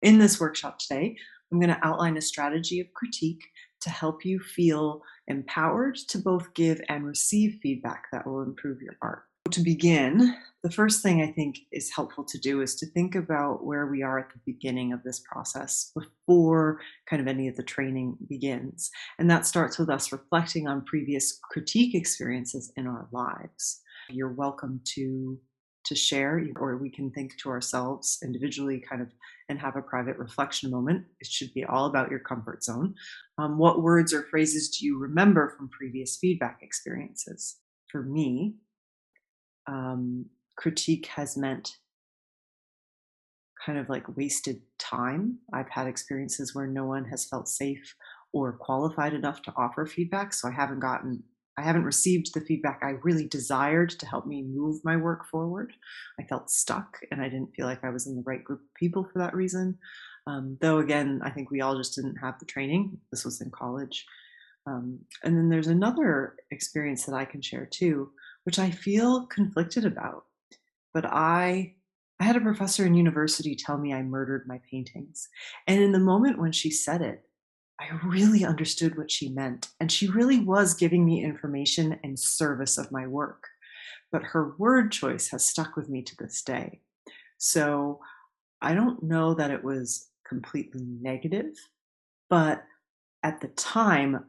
In this workshop today, I'm going to outline a strategy of critique to help you feel empowered to both give and receive feedback that will improve your art. To begin, the first thing I think is helpful to do is to think about where we are at the beginning of this process before kind of any of the training begins. And that starts with us reflecting on previous critique experiences in our lives. You're welcome to share, or we can think to ourselves individually kind of and have a private reflection moment. It should be all about your comfort zone. What words or phrases do you remember from previous feedback experiences? For me, critique has meant kind of like wasted time. I've had experiences where no one has felt safe or qualified enough to offer feedback, so I haven't received the feedback I really desired to help me move my work forward. I felt stuck and I didn't feel like I was in the right group of people for that reason. Though again, I think we all just didn't have the training. This was in college. And then there's another experience that I can share too, which I feel conflicted about. But I had a professor in university tell me I murdered my paintings. And in the moment when she said it, I really understood what she meant. And she really was giving me information in service of my work. But her word choice has stuck with me to this day. So I don't know that it was completely negative, but at the time,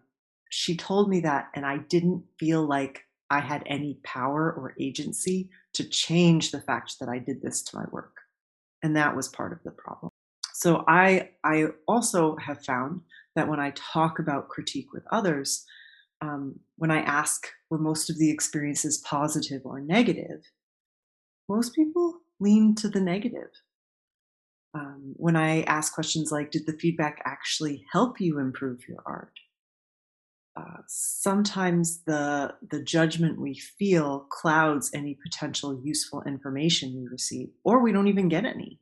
she told me that, and I didn't feel like I had any power or agency to change the fact that I did this to my work. And that was part of the problem. So I also have found that when I talk about critique with others, when I ask, were most of the experiences positive or negative, most people lean to the negative. When I ask questions like, did the feedback actually help you improve your art? Sometimes the judgment we feel clouds any potential useful information we receive, or we don't even get any.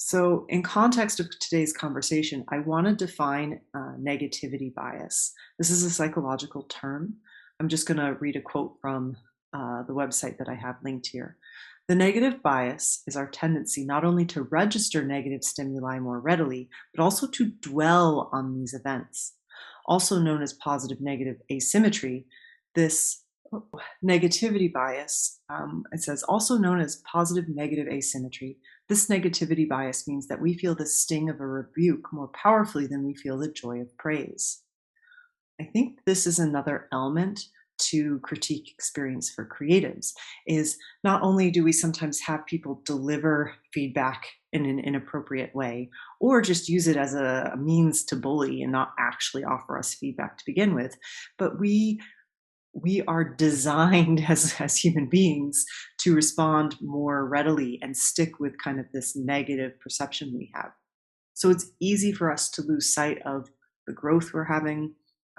So in context of today's conversation, I want to define negativity bias. This is a psychological term. I'm just going to read a quote from the website that I have linked here. The negative bias is our tendency not only to register negative stimuli more readily, but also to dwell on these events. Also known as positive-negative asymmetry, this negativity bias, it says also known as positive-negative asymmetry. This negativity bias means that we feel the sting of a rebuke more powerfully than we feel the joy of praise. I think this is another element to critique experience for creatives, is not only do we sometimes have people deliver feedback in an inappropriate way, or just use it as a means to bully and not actually offer us feedback to begin with, but we are designed as human beings to respond more readily and stick with kind of this negative perception we have. So it's easy for us to lose sight of the growth we're having,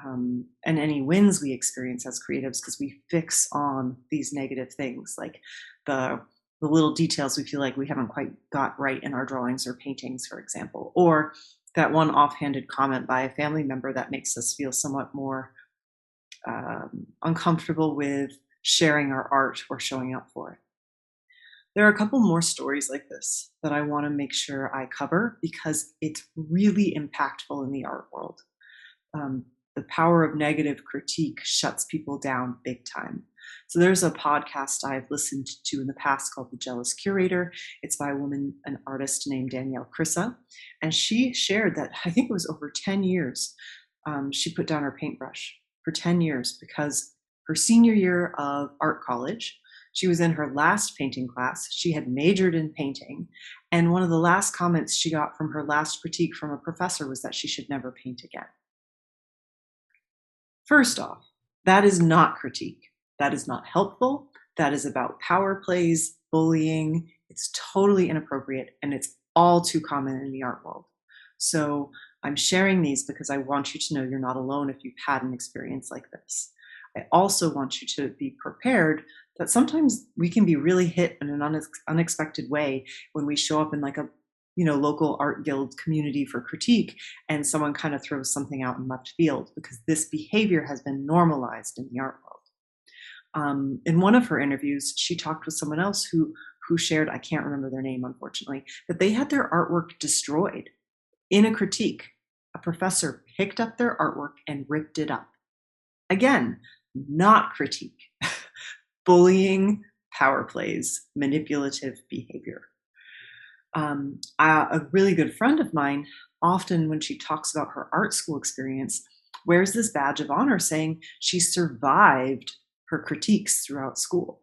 and any wins we experience as creatives because we fix on these negative things, like the little details we feel like we haven't quite got right in our drawings or paintings, for example, or that one offhanded comment by a family member that makes us feel somewhat more uncomfortable with sharing our art or showing up for it. There are a couple more stories like this that I want to make sure I cover because it's really impactful in the art world. The power of negative critique shuts people down big time. So there's a podcast I've listened to in the past called The Jealous Curator. It's by a woman, an artist named Danielle Crissa. And she shared that I think it was over 10 years, she put down her paintbrush for 10 years because her senior year of art college, she was in her last painting class. She had majored in painting. And one of the last comments she got from her last critique from a professor was that she should never paint again. First off, that is not critique. That is not helpful. That is about power plays, bullying. It's totally inappropriate, and it's all too common in the art world. So I'm sharing these because I want you to know you're not alone if you've had an experience like this. I also want you to be prepared that sometimes we can be really hit in an unexpected way when we show up in like a local art guild community for critique and someone kind of throws something out in left field because this behavior has been normalized in the art world. In one of her interviews, she talked with someone else who who shared, I can't remember their name, unfortunately, that they had their artwork destroyed in a critique. A professor picked up their artwork and ripped it up. Again, not critique. Bullying, power plays, manipulative behavior. A really good friend of mine, often when she talks about her art school experience, wears this badge of honor saying she survived her critiques throughout school.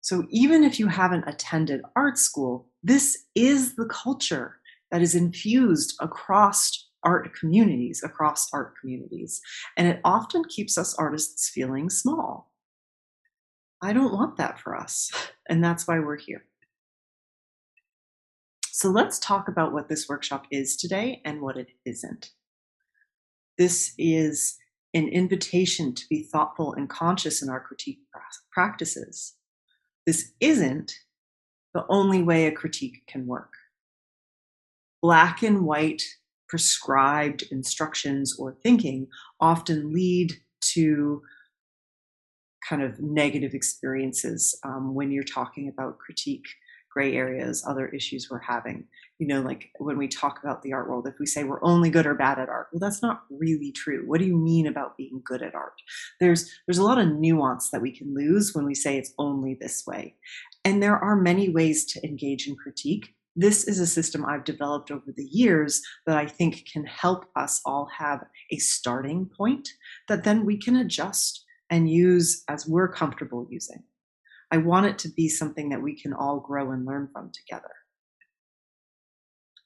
So even if you haven't attended art school, this is the culture that is infused across art communities, and it often keeps us artists feeling small. I don't want that for us, and that's why we're here. So let's talk about what this workshop is today and what it isn't. This is an invitation to be thoughtful and conscious in our critique practices. This isn't the only way a critique can work. Black and white prescribed instructions or thinking often lead to kind of negative experiences when you're talking about critique, gray areas, other issues we're having. Like when we talk about the art world, if we say we're only good or bad at art, well, that's not really true. What do you mean about being good at art? There's a lot of nuance that we can lose when we say it's only this way. And there are many ways to engage in critique. This is a system I've developed over the years that I think can help us all have a starting point that then we can adjust and use as we're comfortable using. I want it to be something that we can all grow and learn from together.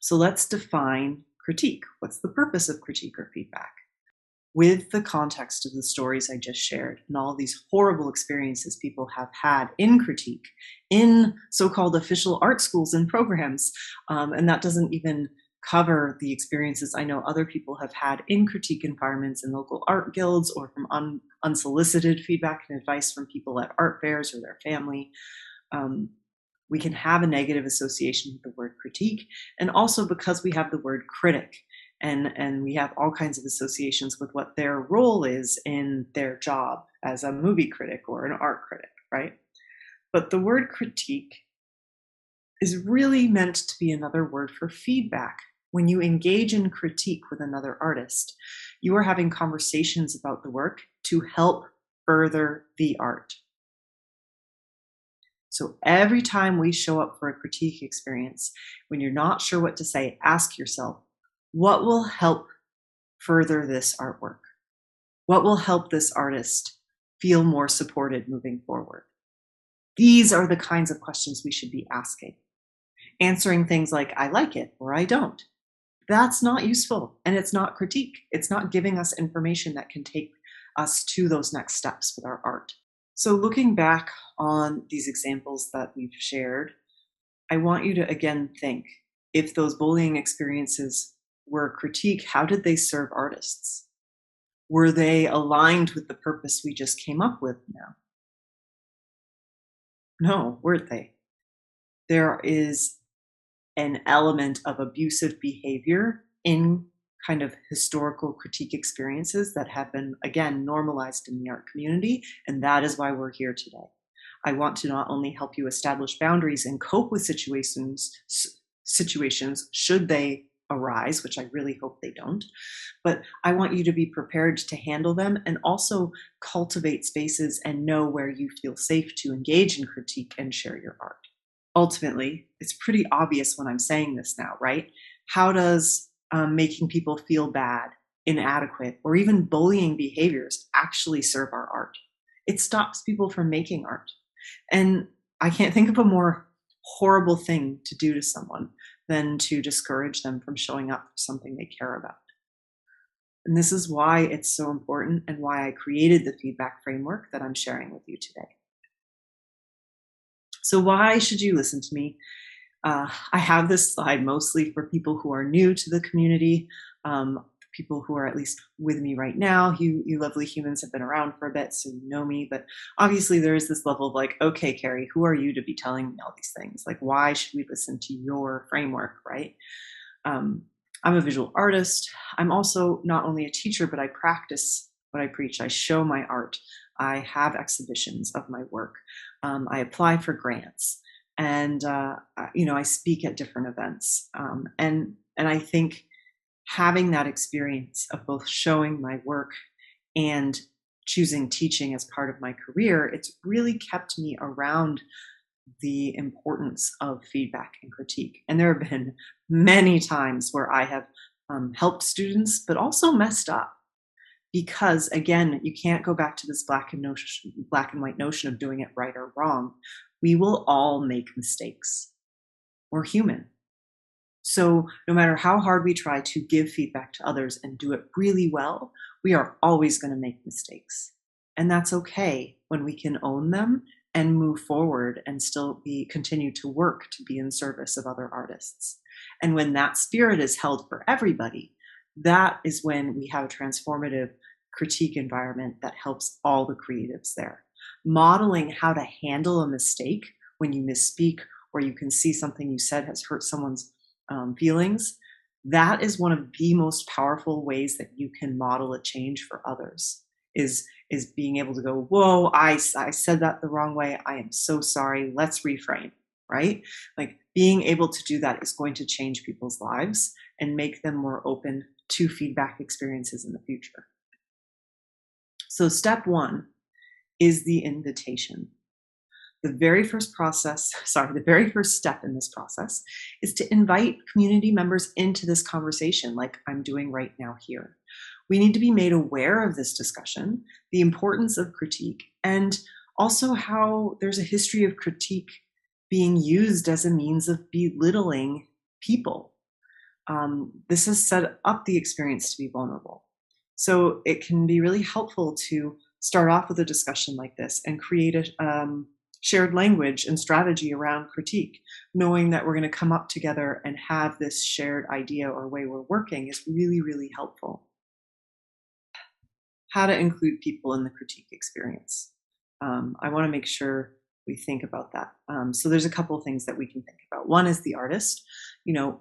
So let's define critique. What's the purpose of critique or feedback? With the context of the stories I just shared and all these horrible experiences people have had in critique, in so-called official art schools and programs, and that doesn't even cover the experiences I know other people have had in critique environments in local art guilds or from unsolicited feedback and advice from people at art fairs or their family. We can have a negative association with the word critique, and also because we have the word critic, and we have all kinds of associations with what their role is in their job as a movie critic or an art critic, right? But the word critique is really meant to be another word for feedback. When you engage in critique with another artist, you are having conversations about the work to help further the art. So every time we show up for a critique experience, when you're not sure what to say, ask yourself, what will help further this artwork? What will help this artist feel more supported moving forward? These are the kinds of questions we should be asking. Answering things like, I like it or I don't. That's not useful, and it's not critique. It's not giving us information that can take us to those next steps with our art. So looking back on these examples that we've shared, I want you to again think, if those bullying experiences were critique, how did they serve artists? Were they aligned with the purpose we just came up with now? No, weren't they? There is an element of abusive behavior in kind of historical critique experiences that have been, again, normalized in the art community, and that is why we're here today. I want to not only help you establish boundaries and cope with situations should they arise, which I really hope they don't, but I want you to be prepared to handle them and also cultivate spaces and know where you feel safe to engage in critique and share your art. Ultimately, it's pretty obvious when I'm saying this now, right? How does making people feel bad, inadequate, or even bullying behaviors actually serve our art? It stops people from making art. And I can't think of a more horrible thing to do to someone than to discourage them from showing up for something they care about. And this is why it's so important and why I created the feedback framework that I'm sharing with you today. So why should you listen to me? I have this slide mostly for people who are new to the community, people who are at least with me right now. You lovely humans have been around for a bit, so you know me. But obviously there is this level of like, okay, Carrie, who are you to be telling me all these things? Like, why should we listen to your framework, right? I'm a visual artist. I'm also not only a teacher, but I practice what I preach. I show my art. I have exhibitions of my work. I apply for grants, and I speak at different events, and I think having that experience of both showing my work and choosing teaching as part of my career, it's really kept me around the importance of feedback and critique. And there have been many times where I have helped students, but also messed up because, again, you can't go back to this black and white notion of doing it right or wrong. We will all make mistakes. We're human. So, no matter how hard we try to give feedback to others and do it really well, we are always going to make mistakes. And that's okay when we can own them and move forward and still continue to work to be in service of other artists. And when that spirit is held for everybody, that is when we have a transformative critique environment that helps all the creatives there. Modeling how to handle a mistake when you misspeak or you can see something you said has hurt someone's feelings, that is one of the most powerful ways that you can model a change for others. Is being able to go, whoa, I said that the wrong way. I am so sorry. Let's reframe, right? Like being able to do that is going to change people's lives and make them more open to feedback experiences in the future. So step one is the invitation. The very first the very first step in this process is to invite community members into this conversation, like I'm doing right now here. We need to be made aware of this discussion, the importance of critique, and also how there's a history of critique being used as a means of belittling people. This has set up the experience to be vulnerable. So it can be really helpful to start off with a discussion like this and create a shared language and strategy around critique. Knowing that we're going to come up together and have this shared idea or way we're working is really, really helpful. How to include people in the critique experience. I want to make sure we think about that. So there's a couple of things that we can think about. One is the artist.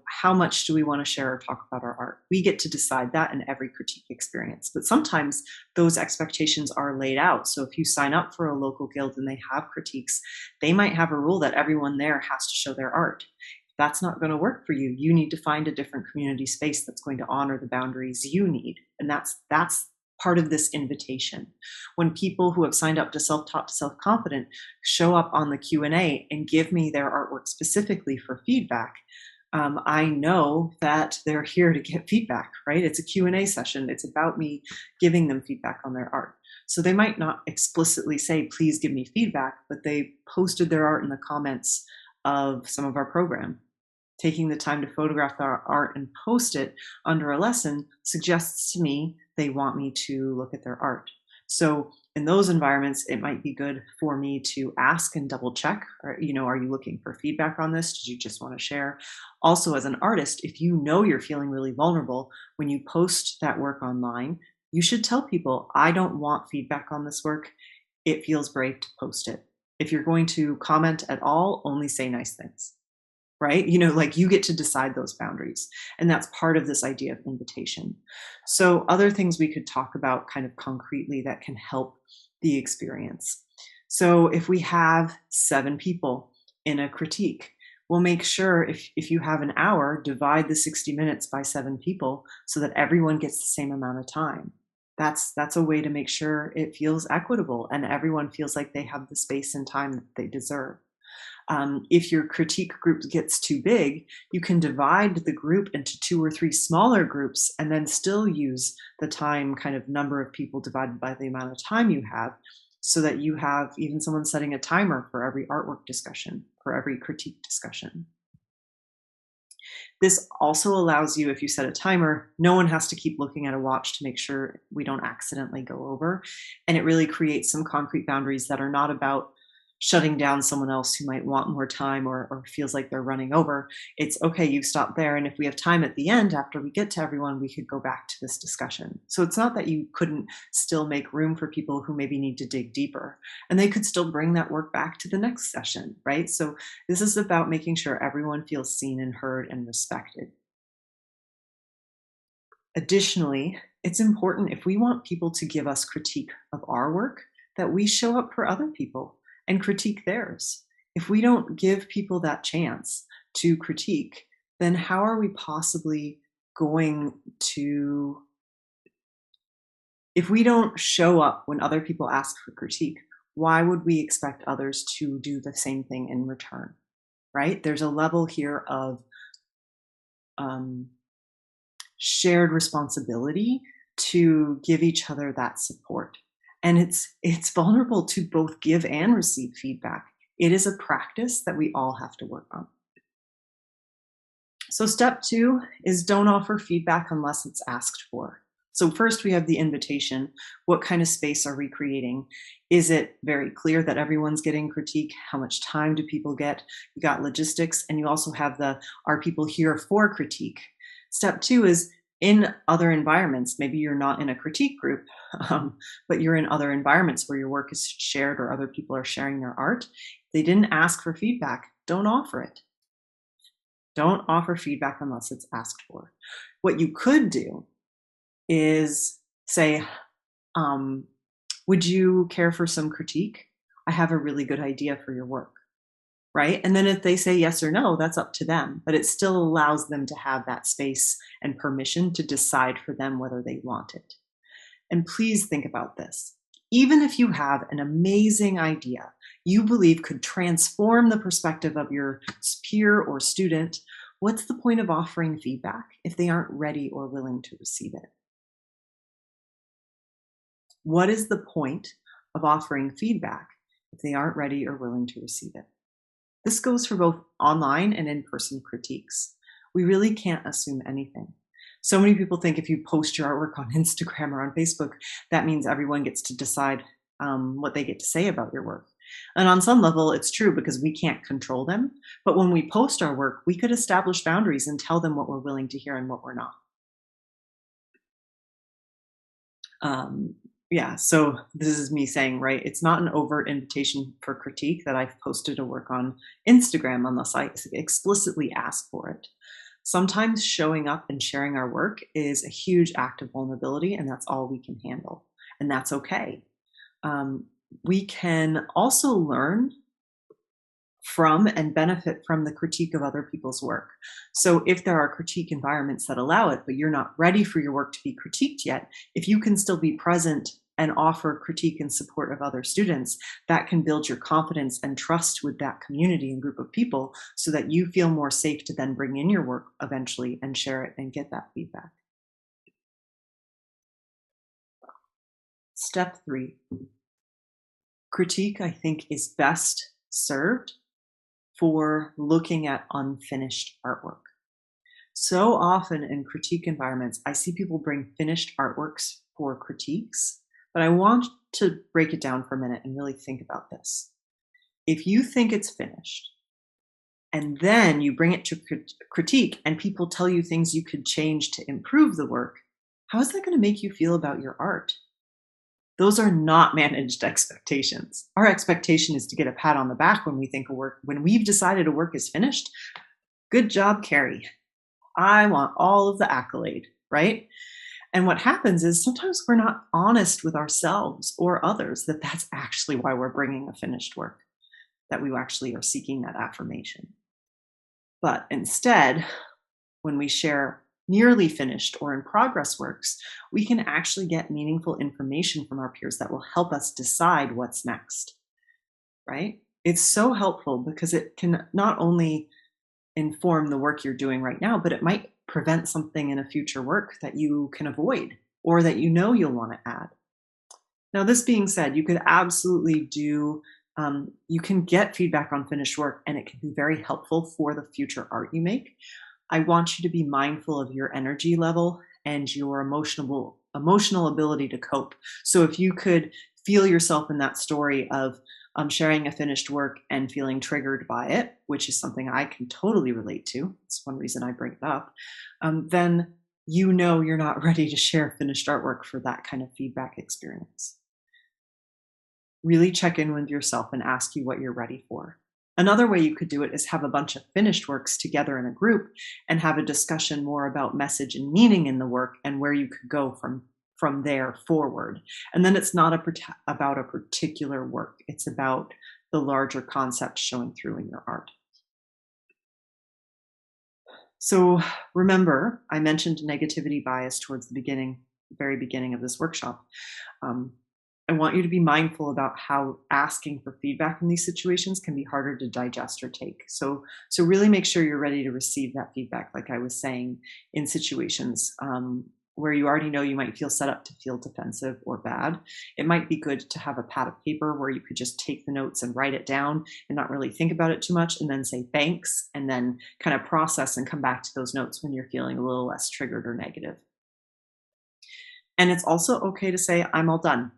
How much do we want to share or talk about our art? We get to decide that in every critique experience. But sometimes those expectations are laid out. So if you sign up for a local guild and they have critiques, they might have a rule that everyone there has to show their art. If that's not going to work for you, you need to find a different community space that's going to honor the boundaries you need. And that's part of this invitation. When people who have signed up to self-taught to self-confident show up on the Q&A and give me their artwork specifically for feedback, I know that they're here to get feedback, right? It's a Q&A session. It's about me giving them feedback on their art. So they might not explicitly say, please give me feedback, but they posted their art in the comments of some of our program. Taking the time to photograph our art and post it under a lesson suggests to me they want me to look at their art. So in those environments, it might be good for me to ask and double check, are you looking for feedback on this? Did you just want to share? Also, as an artist, if you know you're feeling really vulnerable when you post that work online, you should tell people, I don't want feedback on this work. It feels brave to post it. If you're going to comment at all, only say nice things. Right? Like you get to decide those boundaries. And that's part of this idea of invitation. So other things we could talk about kind of concretely that can help the experience. So if we have 7 people in a critique, we'll make sure if you have an hour, divide the 60 minutes by 7 people so that everyone gets the same amount of time. That's a way to make sure it feels equitable and everyone feels like they have the space and time that they deserve. If your critique group gets too big, you can divide the group into 2 or 3 smaller groups and then still use the time kind of number of people divided by the amount of time you have so that you have even someone setting a timer for every artwork discussion, for every critique discussion. This also allows you, if you set a timer, no one has to keep looking at a watch to make sure we don't accidentally go over. And it really creates some concrete boundaries that are not about shutting down someone else who might want more time or feels like they're running over. It's okay, you've stopped there. And if we have time at the end, after we get to everyone, we could go back to this discussion. So it's not that you couldn't still make room for people who maybe need to dig deeper. And they could still bring that work back to the next session, right? So this is about making sure everyone feels seen and heard and respected. Additionally, it's important if we want people to give us critique of our work that we show up for other people and critique theirs. If we don't give people that chance to critique, then how are we possibly going to, if we don't show up when other people ask for critique, why would we expect others to do the same thing in return? Right? There's a level here of um, shared responsibility to give each other that support. And it's vulnerable to both give and receive feedback. It is a practice that we all have to work on. So step 2 is don't offer feedback unless it's asked for. So first we have the invitation. What kind of space are we creating? Is it very clear that everyone's getting critique? How much time do people get? You got logistics, and you also have the, are people here for critique? Step 2 is in other environments. Maybe you're not in a critique group, but you're in other environments where your work is shared or other people are sharing their art. If they didn't ask for feedback, don't offer it. Don't offer feedback unless it's asked for. What you could do is say, would you care for some critique? I have a really good idea for your work, right? And then if they say yes or no, that's up to them, but it still allows them to have that space and permission to decide for them whether they want it. And please think about this. Even if you have an amazing idea you believe could transform the perspective of your peer or student, what's the point of offering feedback if they aren't ready or willing to receive it? What is the point of offering feedback if they aren't ready or willing to receive it? This goes for both online and in-person critiques. We really can't assume anything. So many people think if you post your artwork on Instagram or on Facebook, that means everyone gets to decide what they get to say about your work. And on some level, it's true because we can't control them. But when we post our work, we could establish boundaries and tell them what we're willing to hear and what we're not. Yeah, so this is me saying, right, it's not an overt invitation for critique that I've posted a work on Instagram unless I explicitly ask for it. Sometimes showing up and sharing our work is a huge act of vulnerability, and that's all we can handle, and that's okay. We can also learn from and benefit from the critique of other people's work. So if there are critique environments that allow it, but you're not ready for your work to be critiqued yet, if you can still be present and offer critique and support of other students, that can build your confidence and trust with that community and group of people so that you feel more safe to then bring in your work eventually and share it and get that feedback. Step 3. Critique, I think, is best served for looking at unfinished artwork. So often in critique environments, I see people bring finished artworks for critiques, but I want to break it down for a minute and really think about this. If you think it's finished, and then you bring it to critique and people tell you things you could change to improve the work, how is that going to make you feel about your art? Those are not managed expectations. Our expectation is to get a pat on the back when we think a work, when we've decided a work is finished. Good job, Carrie. I want all of the accolade, right? And what happens is sometimes we're not honest with ourselves or others that that's actually why we're bringing a finished work, that we actually are seeking that affirmation. But instead, when we share nearly finished or in progress works, we can actually get meaningful information from our peers that will help us decide what's next, right? It's so helpful because it can not only inform the work you're doing right now, but it might prevent something in a future work that you can avoid or that you know you'll want to add. Now, this being said, you could absolutely you can get feedback on finished work and it can be very helpful for the future art you make. I want you to be mindful of your energy level and your emotional ability to cope. So if you could feel yourself in that story of sharing a finished work and feeling triggered by it, which is something I can totally relate to, it's one reason I bring it up, then you know you're not ready to share finished artwork for that kind of feedback experience. Really check in with yourself and ask you what you're ready for. Another way you could do it is have a bunch of finished works together in a group and have a discussion more about message and meaning in the work and where you could go from there forward. And then it's not about a particular work. It's about the larger concept showing through in your art. So remember, I mentioned negativity bias towards the very beginning of this workshop. Um, I want you to be mindful about how asking for feedback in these situations can be harder to digest or take. So really make sure you're ready to receive that feedback, like I was saying, in situations where you already know you might feel set up to feel defensive or bad. It might be good to have a pad of paper where you could just take the notes and write it down and not really think about it too much, and then say thanks, and then kind of process and come back to those notes when you're feeling a little less triggered or negative. And it's also okay to say, I'm all done.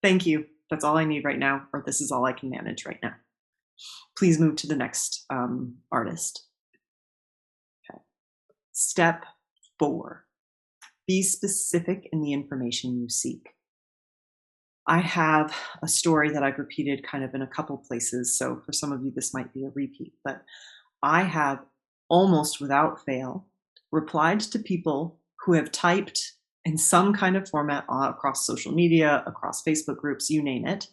Thank you. That's all I need right now, or this is all I can manage right now. Please move to the next artist. Okay. Step 4, be specific in the information you seek. I have a story that I've repeated kind of in a couple places. So for some of you, this might be a repeat, but I have almost without fail replied to people who have typed in some kind of format across social media, across Facebook groups, you name it.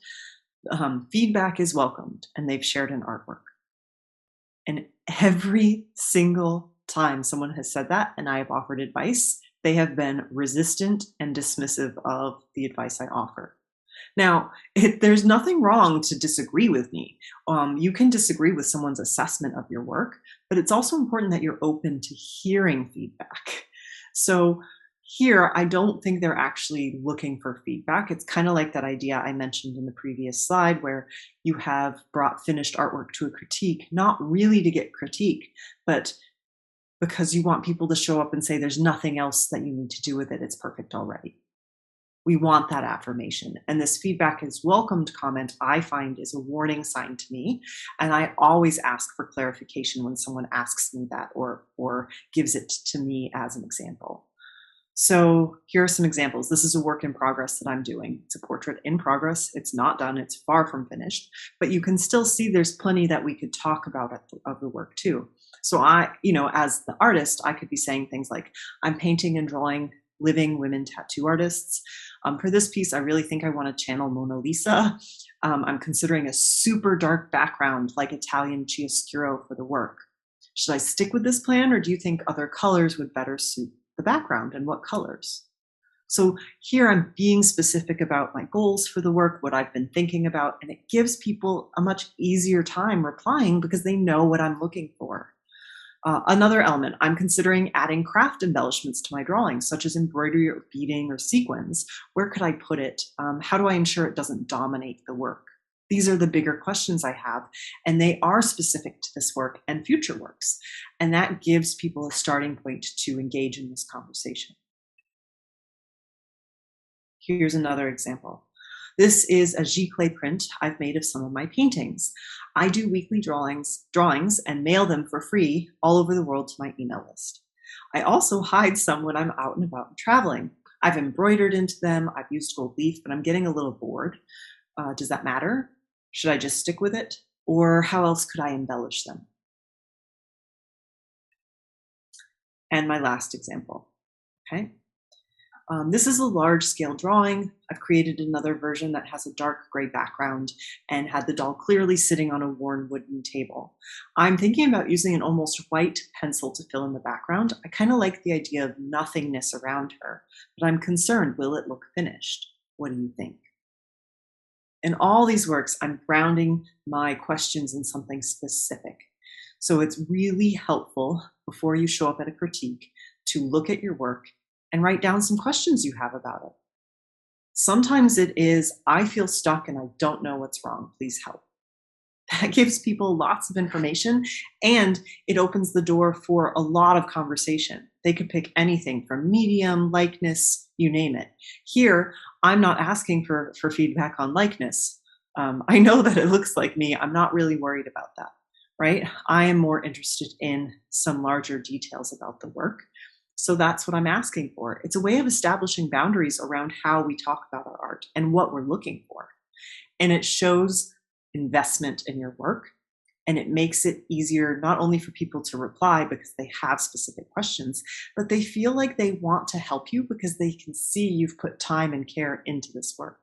Feedback is welcomed, and they've shared an artwork. And every single time someone has said that and I have offered advice, they have been resistant and dismissive of the advice I offer. Now, there's nothing wrong to disagree with me. You can disagree with someone's assessment of your work, but it's also important that you're open to hearing feedback. So here, I don't think they're actually looking for feedback. It's kind of like that idea I mentioned in the previous slide where you have brought finished artwork to a critique, not really to get critique, but because you want people to show up and say there's nothing else that you need to do with it. It's perfect already. We want that affirmation. And this feedback is welcomed comment, I find, is a warning sign to me. And I always ask for clarification when someone asks me that or gives it to me as an example. So here are some examples. This is a work in progress that I'm doing. It's a portrait in progress. It's not done. It's far from finished, but you can still see there's plenty that we could talk about of the work too. So as the artist, I could be saying things like, I'm painting and drawing living women tattoo artists. For this piece, I really think I want to channel Mona Lisa. I'm considering a super dark background like Italian chiaroscuro for the work. Should I stick with this plan, or do you think other colors would better suit the background, and what colors? So here I'm being specific about my goals for the work, what I've been thinking about, and it gives people a much easier time replying because they know what I'm looking for. Another element, I'm considering adding craft embellishments to my drawings, such as embroidery or beading or sequins. Where could I put it? How do I ensure it doesn't dominate the work? These are the bigger questions I have, and they are specific to this work and future works. And that gives people a starting point to engage in this conversation. Here's another example. This is a giclée print I've made of some of my paintings. I do weekly drawings and mail them for free all over the world to my email list. I also hide some when I'm out and about and traveling. I've embroidered into them, I've used gold leaf, but I'm getting a little bored. Does that matter? Should I just stick with it? Or how else could I embellish them? And my last example, okay? This is a large scale drawing. I've created another version that has a dark gray background and had the doll clearly sitting on a worn wooden table. I'm thinking about using an almost white pencil to fill in the background. I kind of like the idea of nothingness around her, but I'm concerned, will it look finished? What do you think? In all these works, I'm grounding my questions in something specific. So it's really helpful before you show up at a critique to look at your work and write down some questions you have about it. Sometimes it is, I feel stuck and I don't know what's wrong. Please help. That gives people lots of information, and it opens the door for a lot of conversation. They could pick anything from medium, likeness, you name it. Here, I'm not asking for feedback on likeness. I know that it looks like me. I'm not really worried about that, right? I am more interested in some larger details about the work. So that's what I'm asking for. It's a way of establishing boundaries around how we talk about our art and what we're looking for. And it shows investment in your work, and it makes it easier not only for people to reply because they have specific questions, but they feel like they want to help you because they can see you've put time and care into this work.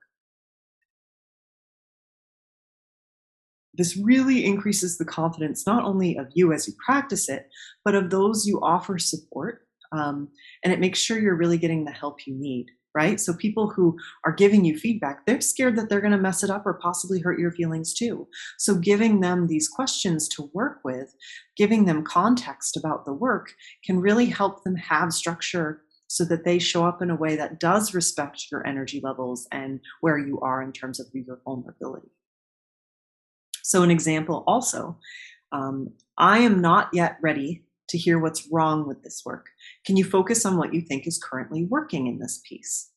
This really increases the confidence not only of you as you practice it, but of those you offer support. And it makes sure you're really getting the help you need, right? So people who are giving you feedback, they're scared that they're going to mess it up or possibly hurt your feelings too. So giving them these questions to work with, giving them context about the work can really help them have structure so that they show up in a way that does respect your energy levels and where you are in terms of your vulnerability. So, an example also, I am not yet ready to hear what's wrong with this work. Can you focus on what you think is currently working in this piece?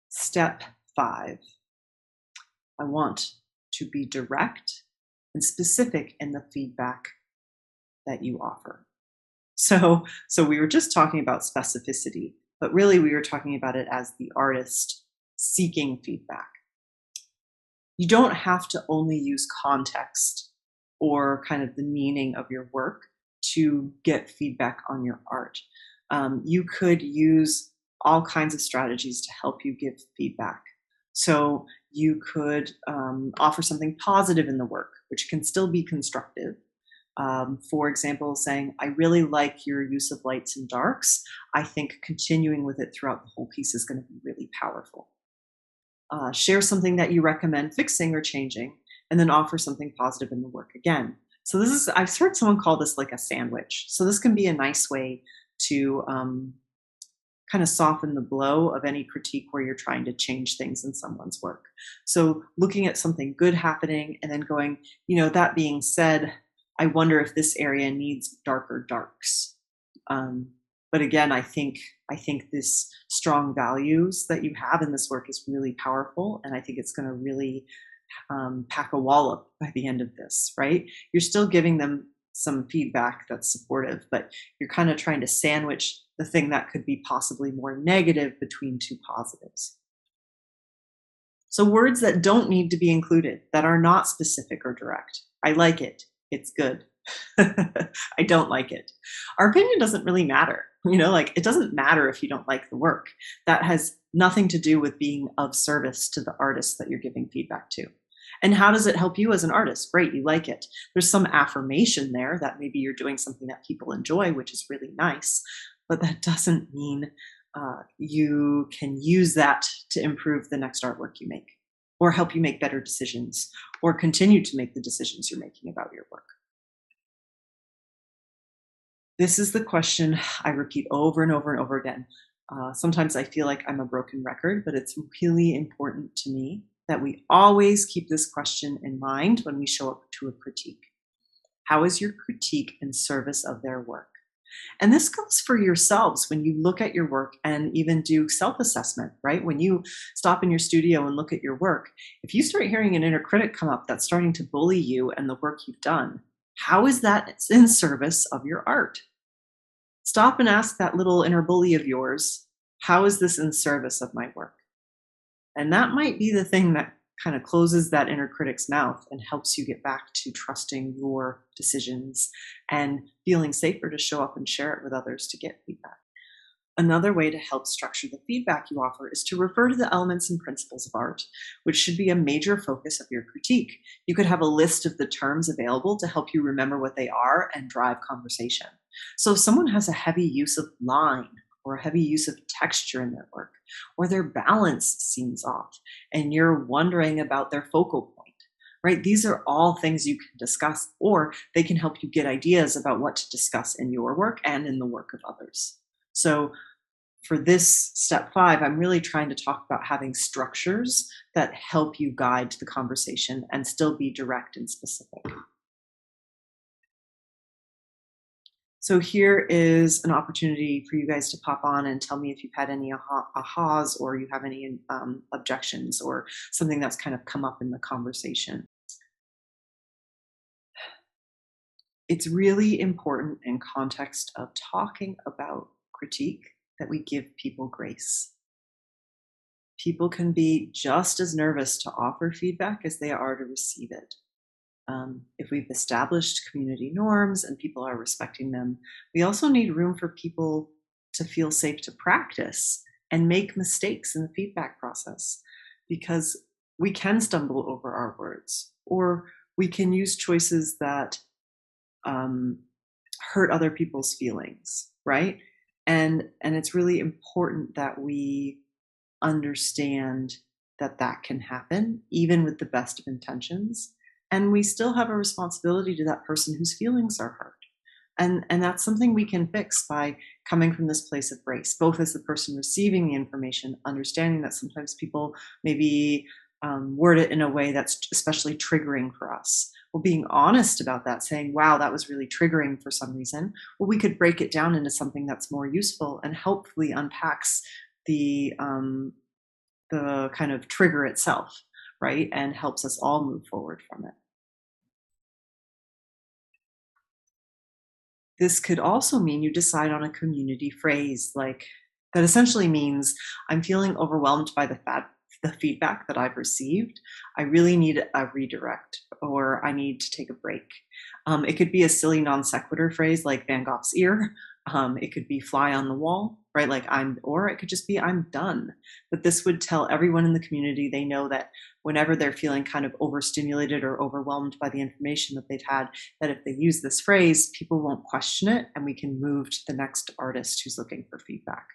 Step 5, I want to be direct and specific in the feedback that you offer. So we were just talking about specificity, but really we were talking about it as the artist seeking feedback. You don't have to only use context or kind of the meaning of your work to get feedback on your art. You could use all kinds of strategies to help you give feedback. So you could offer something positive in the work, which can still be constructive. For example, saying, I really like your use of lights and darks. I think continuing with it throughout the whole piece is going to be really powerful. Share something that you recommend fixing or changing, and then offer something positive in the work again. So this is, I've heard someone call this like a sandwich. So this can be a nice way to kind of soften the blow of any critique where you're trying to change things in someone's work. So looking at something good happening and then going, that being said, I wonder if this area needs darker darks. But again, I think this strong values that you have in this work is really powerful, and I think it's going to really pack a wallop by the end of this. Right? You're still giving them some feedback that's supportive, but you're kind of trying to sandwich the thing that could be possibly more negative between two positives. So words that don't need to be included, that are not specific or direct. I like it. It's good. I don't like it. Our opinion doesn't really matter. Like it doesn't matter if you don't like the work. That has nothing to do with being of service to the artist that you're giving feedback to. And how does it help you as an artist? Great, you like it. There's some affirmation there that maybe you're doing something that people enjoy, which is really nice. But that doesn't mean you can use that to improve the next artwork you make, or help you make better decisions, or continue to make the decisions you're making about your work. This is the question I repeat over and over and over again. Sometimes I feel like I'm a broken record, but it's really important to me that we always keep this question in mind when we show up to a critique. How is your critique in service of their work? And this goes for yourselves when you look at your work and even do self-assessment, right? When you stop in your studio and look at your work, if you start hearing an inner critic come up that's starting to bully you and the work you've done, how is that in service of your art? Stop and ask that little inner bully of yours, how is this in service of my work? And that might be the thing that kind of closes that inner critic's mouth and helps you get back to trusting your decisions and feeling safer to show up and share it with others to get feedback. Another way to help structure the feedback you offer is to refer to the elements and principles of art, which should be a major focus of your critique. You could have a list of the terms available to help you remember what they are and drive conversation. So if someone has a heavy use of line or a heavy use of texture in their work, or their balance seems off, and you're wondering about their focal point, right? These are all things you can discuss, or they can help you get ideas about what to discuss in your work and in the work of others. So for this step 5, I'm really trying to talk about having structures that help you guide the conversation and still be direct and specific. So here is an opportunity for you guys to pop on and tell me if you've had any ahas, or you have any objections, or something that's kind of come up in the conversation. It's really important in context of talking about critique that we give people grace. People can be just as nervous to offer feedback as they are to receive it. If we've established community norms and people are respecting them, we also need room for people to feel safe to practice and make mistakes in the feedback process. Because we can stumble over our words, or we can use choices that um, hurt other people's feelings, right? And it's really important that we understand that that can happen, even with the best of intentions, and we still have a responsibility to that person whose feelings are hurt. And that's something we can fix by coming from this place of grace, both as the person receiving the information, understanding that sometimes people maybe word it in a way that's especially triggering for us. Well, being honest about that, saying, wow, that was really triggering for some reason. Well, we could break it down into something that's more useful and hopefully unpacks the kind of trigger itself, right? And helps us all move forward from it. This could also mean you decide on a community phrase like that essentially means I'm feeling overwhelmed by the feedback that I've received. I really need a redirect or I need to take a break. It could be a silly non sequitur phrase like Van Gogh's ear. It could be fly on the wall, right? Like or it could just be I'm done. But this would tell everyone in the community they know that whenever they're feeling kind of overstimulated or overwhelmed by the information that they've had, that if they use this phrase, people won't question it and we can move to the next artist who's looking for feedback.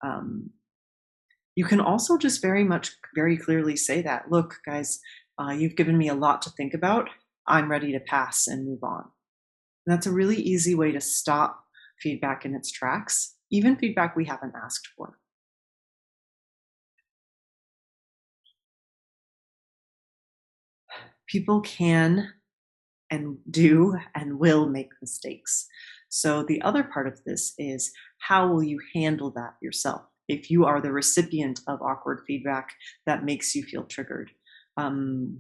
Um, you can also just very clearly say that, look, guys, you've given me a lot to think about. I'm ready to pass and move on. And that's a really easy way to stop feedback in its tracks, even feedback we haven't asked for. People can and do and will make mistakes. So the other part of this is how will you handle that yourself? If you are the recipient of awkward feedback that makes you feel triggered,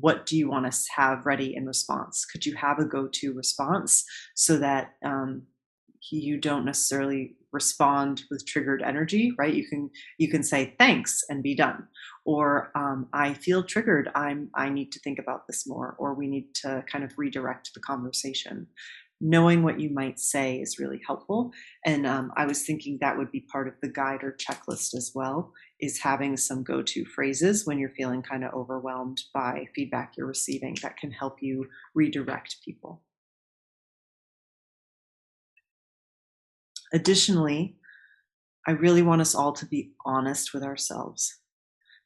what do you want to have ready in response? Could you have a go-to response so that you don't necessarily respond with triggered energy, right? You can say thanks and be done, or I feel triggered. I need to think about this more, or we need to kind of redirect the conversation. Knowing what you might say is really helpful, and I was thinking that would be part of the guide or checklist as well. Is having some go-to phrases when you're feeling kind of overwhelmed by feedback you're receiving that can help you redirect people. Additionally, I really want us all to be honest with ourselves.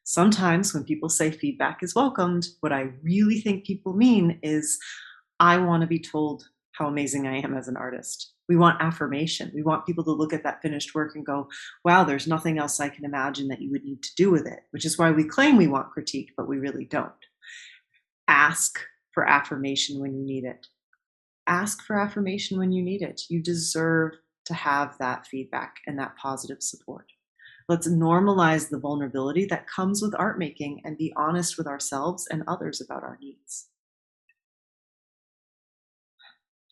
Sometimes when people say feedback is welcomed, what I really think people mean is, I want to be told how amazing I am as an artist. We want affirmation. We want people to look at that finished work and go, wow, there's nothing else I can imagine that you would need to do with it, which is why we claim we want critique, but we really don't. Ask for affirmation when you need it. Ask for affirmation when you need it. You deserve to have that feedback and that positive support. Let's normalize the vulnerability that comes with art making and be honest with ourselves and others about our needs.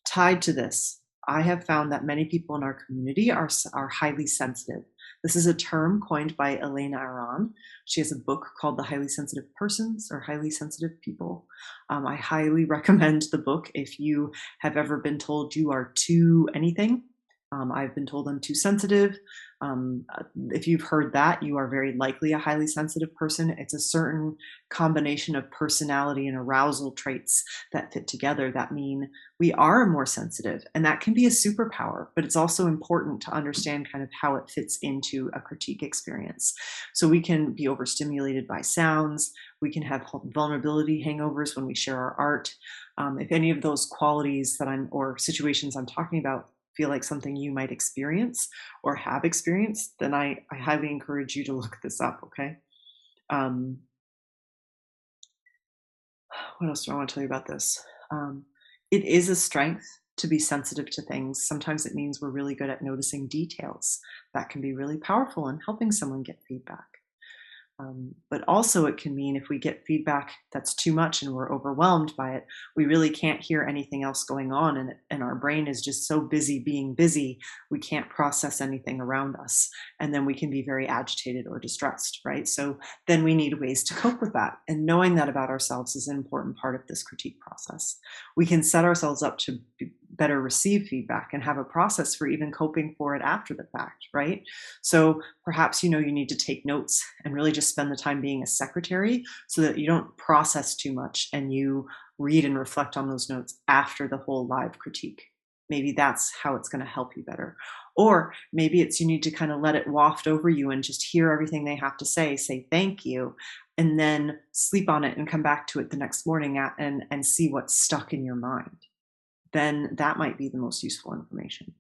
Tied to this, I have found that many people in our community are highly sensitive. This is a term coined by Elena Aron. She has a book called The Highly Sensitive Persons or Highly Sensitive People. I highly recommend the book if you have ever been told you are too anything. I've been told I'm too sensitive. If you've heard that, you are very likely a highly sensitive person. It's a certain combination of personality and arousal traits that fit together that mean we are more sensitive. And that can be a superpower, but it's also important to understand kind of how it fits into a critique experience. So we can be overstimulated by sounds. We can have vulnerability hangovers when we share our art. If any of those qualities or situations I'm talking about feel like something you might experience or have experienced, then I highly encourage you to look this up, okay? Um, what else do I want to tell you about this? Um, it is a strength to be sensitive to things. Sometimes it means we're really good at noticing details. That can be really powerful in helping someone get feedback. But also, it can mean if we get feedback that's too much and we're overwhelmed by it, we really can't hear anything else going on, and our brain is just so busy being busy, we can't process anything around us. And then we can be very agitated or distressed, right? So then we need ways to cope with that. And knowing that about ourselves is an important part of this critique process. We can set ourselves up to better receive feedback and have a process for even coping for it after the fact, right? So perhaps, you need to take notes and really just spend the time being a secretary so that you don't process too much and you read and reflect on those notes after the whole live critique. Maybe that's how it's going to help you better. Or maybe it's you need to kind of let it waft over you and just hear everything they have to say thank you, and then sleep on it and come back to it the next morning and see what's stuck in your mind. Then that might be the most useful information.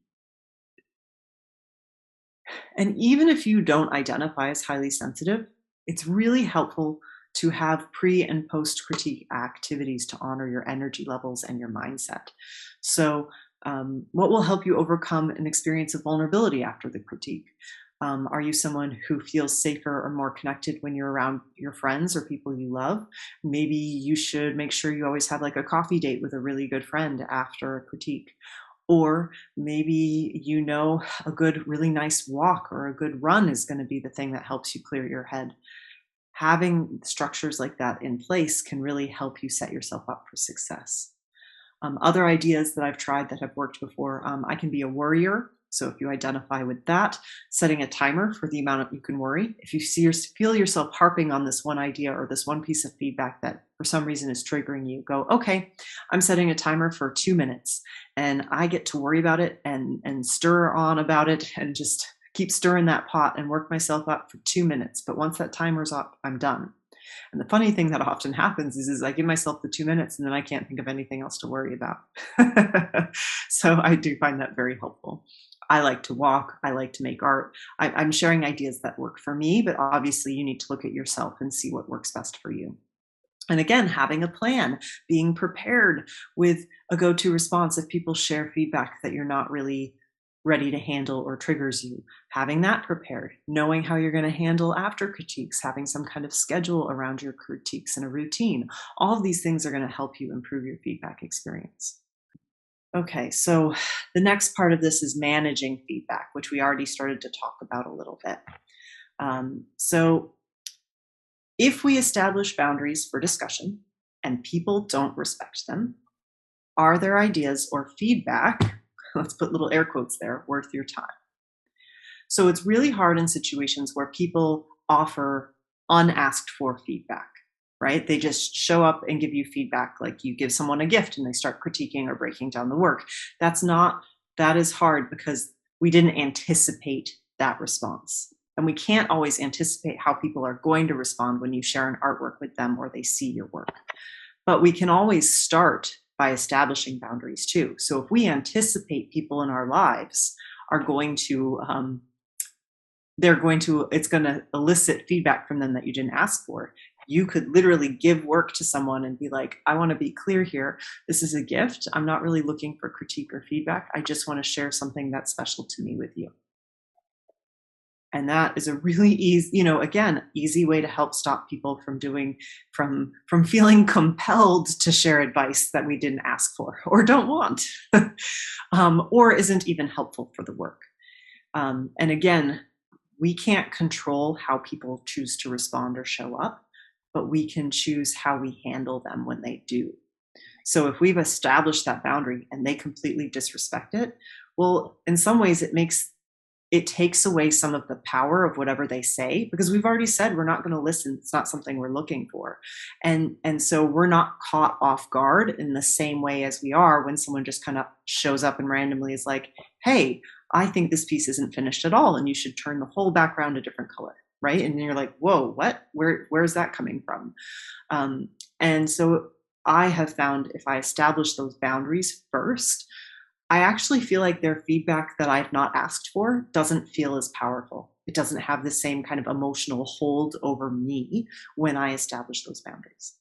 And even if you don't identify as highly sensitive, it's really helpful to have pre and post critique activities to honor your energy levels and your mindset. So, what will help you overcome an experience of vulnerability after the critique? Are you someone who feels safer or more connected when you're around your friends or people you love? Maybe you should make sure you always have like a coffee date with a really good friend after a critique. Or maybe a good, really nice walk or a good run is going to be the thing that helps you clear your head. Having structures like that in place can really help you set yourself up for success. Other ideas that I've tried that have worked before, I can be a worrier. So if you identify with that, setting a timer for the amount you can worry. If you feel yourself harping on this one idea or this one piece of feedback that for some reason is triggering you, go, okay, I'm setting a timer for 2 minutes and I get to worry about it and stir on about it and just keep stirring that pot and work myself up for 2 minutes. But once that timer's up, I'm done. And the funny thing that often happens is I give myself the 2 minutes and then I can't think of anything else to worry about. So I do find that very helpful. I like to walk. I like to make art. I'm sharing ideas that work for me, but obviously you need to look at yourself and see what works best for you. And again, having a plan, being prepared with a go to response if people share feedback that you're not really ready to handle or triggers you, having that prepared, knowing how you're going to handle after critiques, having some kind of schedule around your critiques and a routine. All of these things are going to help you improve your feedback experience. Okay, so the next part of this is managing feedback, which we already started to talk about a little bit. So, if we establish boundaries for discussion and people don't respect them, are their ideas or feedback, let's put little air quotes there, worth your time? So it's really hard in situations where people offer unasked for feedback, right? They just show up and give you feedback like you give someone a gift and they start critiquing or breaking down the work. That is hard because we didn't anticipate that response. And we can't always anticipate how people are going to respond when you share an artwork with them or they see your work. But we can always start by establishing boundaries too. So if we anticipate people in our lives are going to, it's going to elicit feedback from them that you didn't ask for. You could literally give work to someone and be like, I want to be clear here. This is a gift. I'm not really looking for critique or feedback. I just want to share something that's special to me with you. And that is a really easy way to help stop people from feeling compelled to share advice that we didn't ask for or don't want, or isn't even helpful for the work. And again, we can't control how people choose to respond or show up, but we can choose how we handle them when they do. So if we've established that boundary and they completely disrespect it, well, in some ways it takes away some of the power of whatever they say because we've already said we're not going to listen. It's not something we're looking for. And so we're not caught off guard in the same way as we are when someone just kind of shows up and randomly is like, hey, I think this piece isn't finished at all and you should turn the whole background a different color, right? And you're like, whoa, what? Where's that coming from? And so I have found if I establish those boundaries first, I actually feel like their feedback that I've not asked for doesn't feel as powerful. It doesn't have the same kind of emotional hold over me when I establish those boundaries.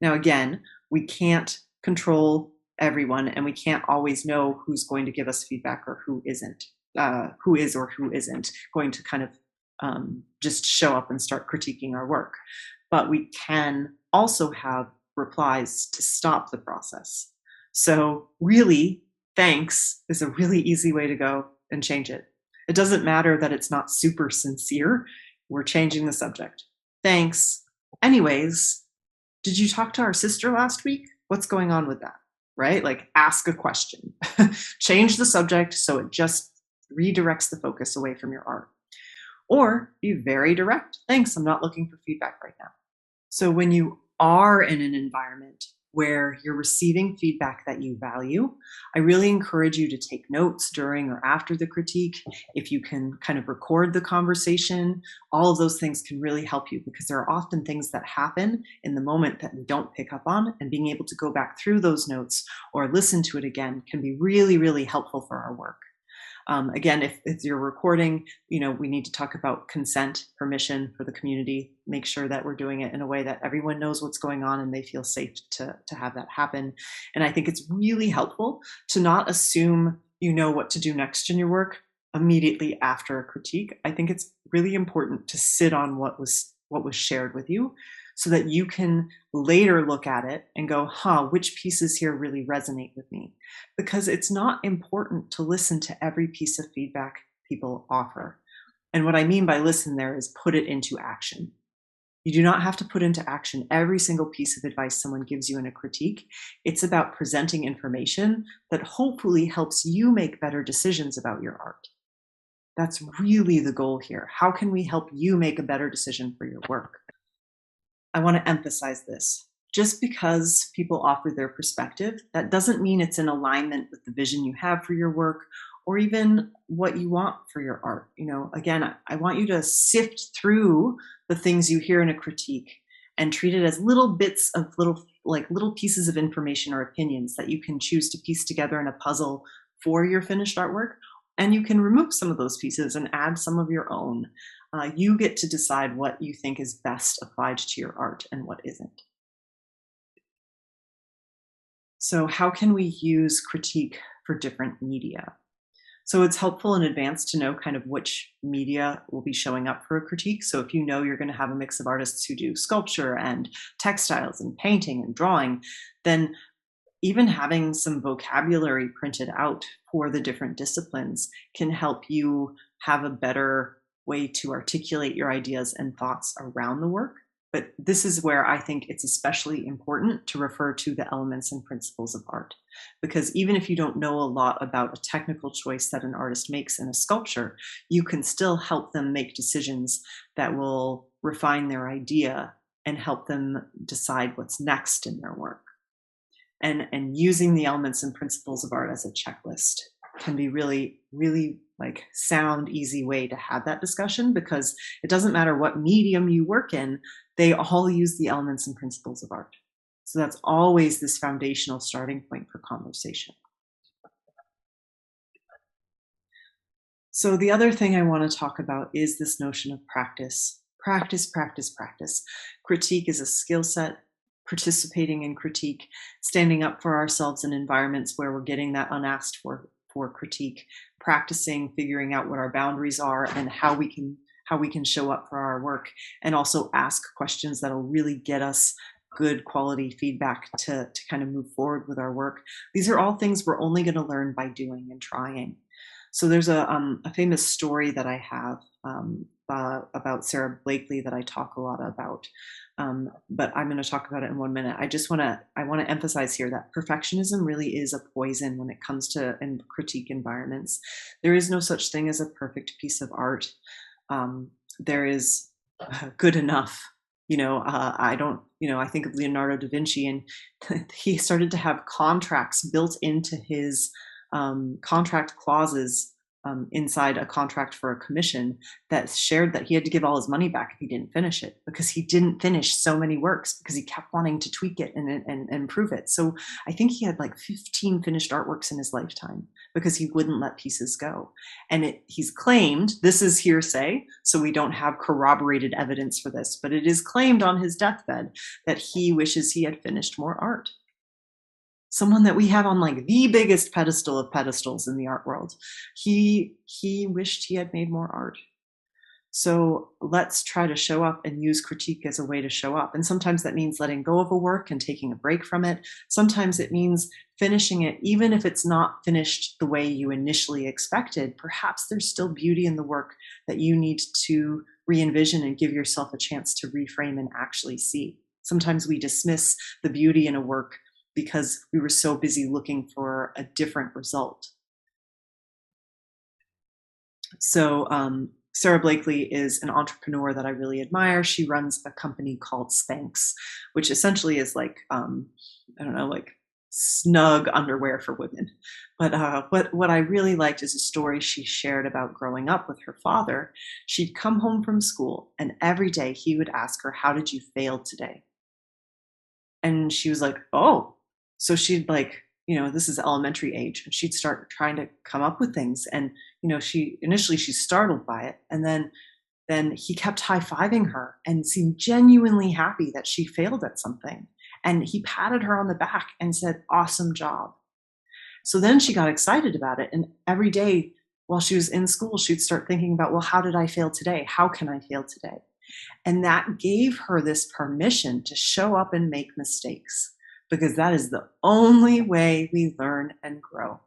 Now, again, we can't control everyone and we can't always know who's going to give us feedback or who isn't, who is or who isn't going to kind of just show up and start critiquing our work. But we can also have replies to stop the process. So really, thanks is a really easy way to go and change it. It doesn't matter that it's not super sincere. We're changing the subject. Thanks. Anyways, did you talk to our sister last week? What's going on with that? right? Like ask a question, change the subject so it just redirects the focus away from your art. Or be very direct. Thanks, I'm not looking for feedback right now. So when you are in an environment where you're receiving feedback that you value, I really encourage you to take notes during or after the critique. If you can kind of record the conversation, all of those things can really help you because there are often things that happen in the moment that we don't pick up on, and being able to go back through those notes or listen to it again can be really, really helpful for our work. Again, if you're recording, we need to talk about consent, permission for the community, make sure that we're doing it in a way that everyone knows what's going on and they feel safe to have that happen. And I think it's really helpful to not assume you know what to do next in your work immediately after a critique. I think it's really important to sit on what was shared with you so that you can later look at it and go, which pieces here really resonate with me? Because it's not important to listen to every piece of feedback people offer. And what I mean by listen there is put it into action. You do not have to put into action every single piece of advice someone gives you in a critique. It's about presenting information that hopefully helps you make better decisions about your art. That's really the goal here. How can we help you make a better decision for your work? I want to emphasize this. Just because people offer their perspective, that doesn't mean it's in alignment with the vision you have for your work or even what you want for your art. Again, I want you to sift through the things you hear in a critique and treat it as little bits of little pieces of information or opinions that you can choose to piece together in a puzzle for your finished artwork. And you can remove some of those pieces and add some of your own. You get to decide what you think is best applied to your art and what isn't. So how can we use critique for different media? So it's helpful in advance to know kind of which media will be showing up for a critique. So if you know you're going to have a mix of artists who do sculpture and textiles and painting and drawing, then even having some vocabulary printed out for the different disciplines can help you have a better way to articulate your ideas and thoughts around the work. But this is where I think it's especially important to refer to the elements and principles of art. Because even if you don't know a lot about a technical choice that an artist makes in a sculpture, you can still help them make decisions that will refine their idea and help them decide what's next in their work. And using the elements and principles of art as a checklist can be really, really like sound, easy way to have that discussion, because it doesn't matter what medium you work in, they all use the elements and principles of art. So that's always this foundational starting point for conversation. So the other thing I want to talk about is this notion of practice. Practice, practice, practice. Critique is a skill set. Participating in critique, standing up for ourselves in environments where we're getting that unasked for critique, practicing figuring out what our boundaries are and how we can show up for our work, and also ask questions that'll really get us good quality feedback to kind of move forward with our work. These are all things we're only going to learn by doing and trying. So there's a famous story that I have about Sarah Blakely that I talk a lot about, but I'm going to talk about it in 1 minute. I want to emphasize here that perfectionism really is a poison when it comes to critique environments. There is no such thing as a perfect piece of art. There is good enough. I don't. I think of Leonardo da Vinci, and he started to have contracts built into his contract clauses inside a contract for a commission that shared that he had to give all his money back if he didn't finish it, because he didn't finish so many works because he kept wanting to tweak it and improve it. So I think he had like 15 finished artworks in his lifetime because he wouldn't let pieces go. And he's claimed, this is hearsay, so we don't have corroborated evidence for this, but it is claimed on his deathbed that he wishes he had finished more art. Someone that we have on like the biggest pedestal of pedestals in the art world. He wished he had made more art. So let's try to show up and use critique as a way to show up. And sometimes that means letting go of a work and taking a break from it. Sometimes it means finishing it, even if it's not finished the way you initially expected. Perhaps there's still beauty in the work that you need to re-envision and give yourself a chance to reframe and actually see. Sometimes we dismiss the beauty in a work because we were so busy looking for a different result. So, Sarah Blakely is an entrepreneur that I really admire. She runs a company called Spanx, which essentially is like, I don't know, like snug underwear for women. But what I really liked is a story she shared about growing up with her father. She'd come home from school, and every day he would ask her, "How did you fail today?" And she was like, "Oh." So she'd like, this is elementary age, and she'd start trying to come up with things. And, she's startled by it. And then he kept high-fiving her and seemed genuinely happy that she failed at something. And he patted her on the back and said, "Awesome job." So then she got excited about it. And every day while she was in school, she'd start thinking about, well, how did I fail today? How can I fail today? And that gave her this permission to show up and make mistakes, because that is the only way we learn and grow.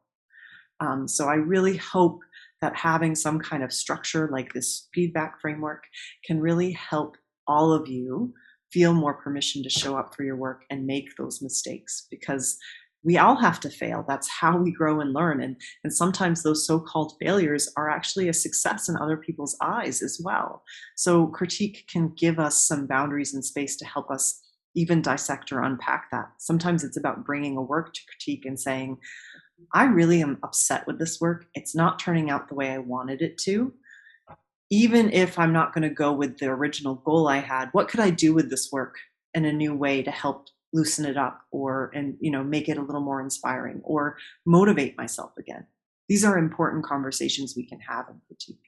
So I really hope that having some kind of structure like this feedback framework can really help all of you feel more permission to show up for your work and make those mistakes, because we all have to fail. That's how we grow and learn. And sometimes those so-called failures are actually a success in other people's eyes as well. So critique can give us some boundaries and space to help us even dissect or unpack that. Sometimes it's about bringing a work to critique and saying, "I really am upset with this work. It's not turning out the way I wanted it to. Even if I'm not going to go with the original goal I had, what could I do with this work in a new way to help loosen it up, or make it a little more inspiring, or motivate myself again?" These are important conversations we can have in critique.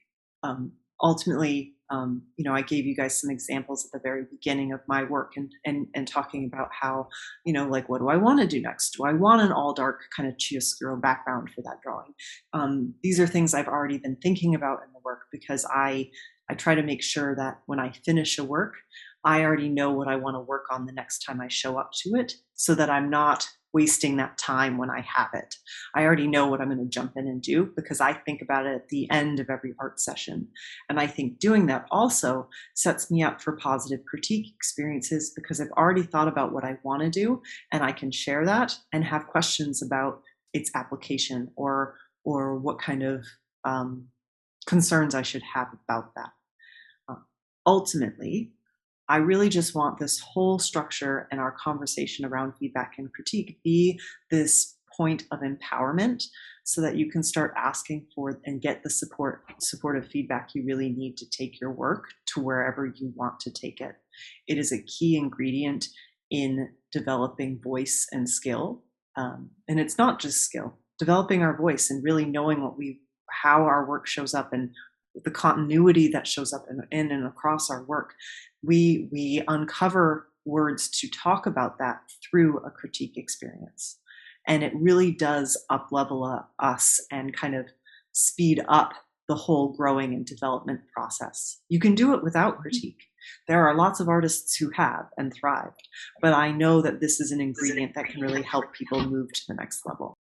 Ultimately, I gave you guys some examples at the very beginning of my work, and talking about how, like, what do I want to do next? Do I want an all dark kind of chiaroscuro background for that drawing? These are things I've already been thinking about in the work, because I try to make sure that when I finish a work, I already know what I want to work on the next time I show up to it, so that I'm not wasting that time when I have it. I already know what I'm going to jump in and do, because I think about it at the end of every art session. And I think doing that also sets me up for positive critique experiences, because I've already thought about what I want to do, and I can share that and have questions about its application, or what kind of concerns I should have about that. Ultimately, I really just want this whole structure and our conversation around feedback and critique be this point of empowerment, so that you can start asking for and get the supportive feedback you really need to take your work to wherever you want to take it. It is a key ingredient in developing voice and skill. And it's not just skill, developing our voice and really knowing how our work shows up, and the continuity that shows up in and across our work. We uncover words to talk about that through a critique experience. And it really does up-level us and kind of speed up the whole growing and development process. You can do it without critique. There are lots of artists who have and thrived, but I know that this is an ingredient that can really help people move to the next level.